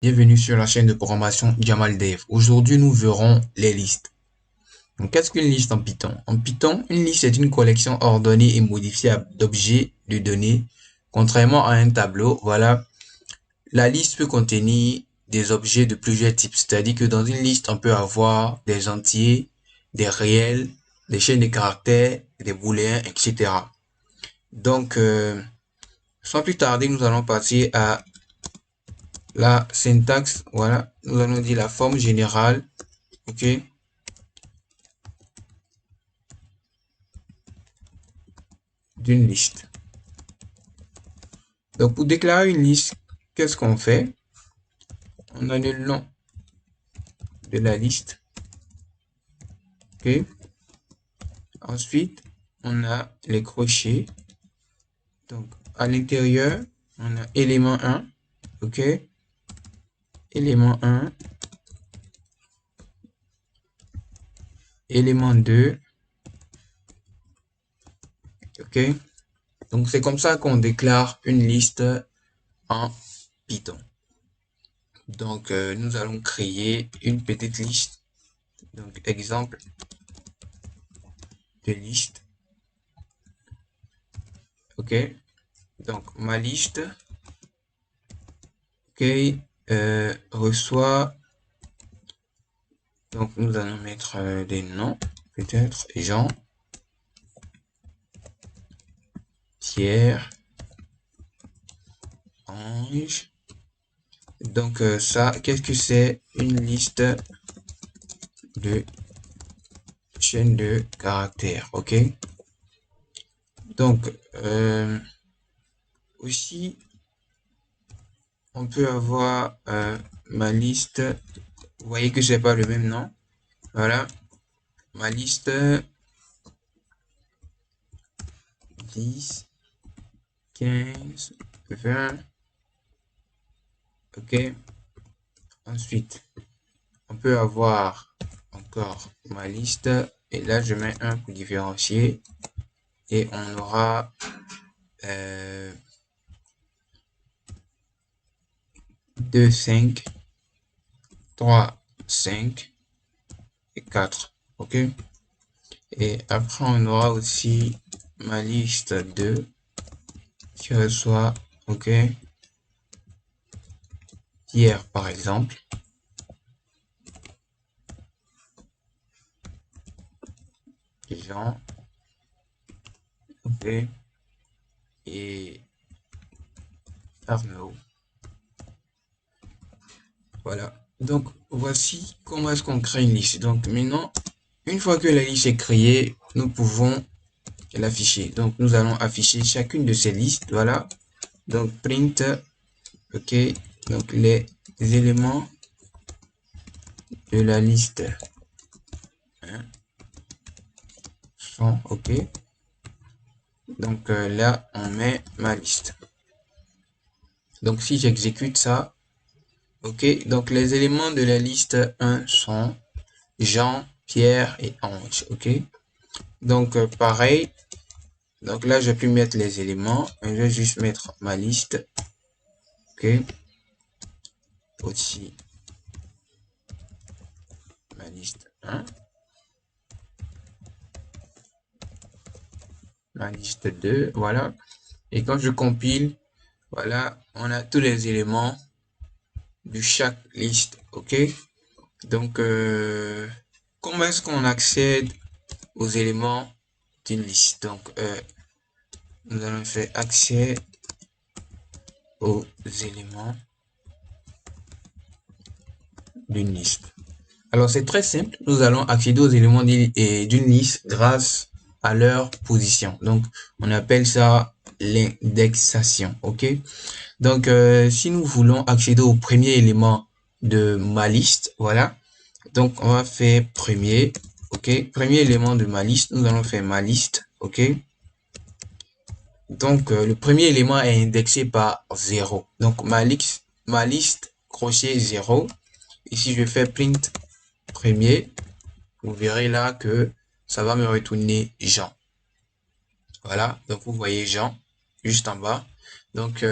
Bienvenue sur la chaîne de programmation Jamal Dev. Aujourd'hui, nous verrons les listes. Donc, qu'est-ce qu'une liste en Python? En Python, une liste est une collection ordonnée et modifiable d'objets, de données. Contrairement à un tableau, voilà, la liste peut contenir des objets de plusieurs types. C'est-à-dire que dans une liste, on peut avoir des entiers, des réels, des chaînes de caractères, des booléens, etc. Donc, sans plus tarder, nous allons passer à la syntaxe. Voilà, nous allons dire la forme générale, ok, d'une liste. Donc pour déclarer une liste, qu'est-ce qu'on fait? On a le nom de la liste, ok. Ensuite on a les crochets. Donc à l'intérieur on a élément 1, ok, élément 1, élément 2, ok. Donc c'est comme ça qu'on déclare une liste en Python. Donc nous allons créer une petite liste. Donc exemple de liste, ok. Donc ma liste, ok, reçoit. Donc nous allons mettre des noms, peut-être Jean, Pierre, Ange. Donc ça, qu'est-ce que c'est? Une liste de chaînes de caractères, ok. Donc aussi on peut avoir ma liste. Vous voyez que c'est pas le même nom. Voilà, ma liste 10, 15, 20, ok. Ensuite on peut avoir encore ma liste, et là je mets un pour différencier, et on aura 2, 5, 3, 5 et 4, ok. Et après on aura aussi ma liste 2 qui reçoit, ok, Pierre par exemple, Jean, ok, et Arnaud. Voilà, donc voici comment est-ce qu'on crée une liste. Donc maintenant, une fois que la liste est créée, nous pouvons l'afficher. Donc nous allons afficher chacune de ces listes. Voilà, donc print, ok, donc les éléments de la liste, hein, sont ok. Donc là on met ma liste. Donc si j'exécute ça, ok, donc les éléments de la liste 1 sont Jean, Pierre et Ange, ok. Donc pareil, donc là je vais plus mettre les éléments, je vais juste mettre ma liste, ok. Aussi ma liste 1, ma liste 2, voilà. Et quand je compile, voilà, on a tous les éléments de chaque liste, ok. Donc comment est-ce qu'on accède aux éléments d'une liste? Donc nous allons faire accès aux éléments d'une liste. Alors c'est très simple, nous allons accéder aux éléments d'une liste grâce à leur position. Donc on appelle ça l'indexation, ok. Donc si nous voulons accéder au premier élément de ma liste, voilà, donc on va faire premier, ok, premier élément de ma liste, nous allons faire ma liste, ok. Donc le premier élément est indexé par 0, donc ma liste crochet 0. Ici je fais print premier, vous verrez là que ça va me retourner Jean. Voilà, donc vous voyez Jean juste en bas. Donc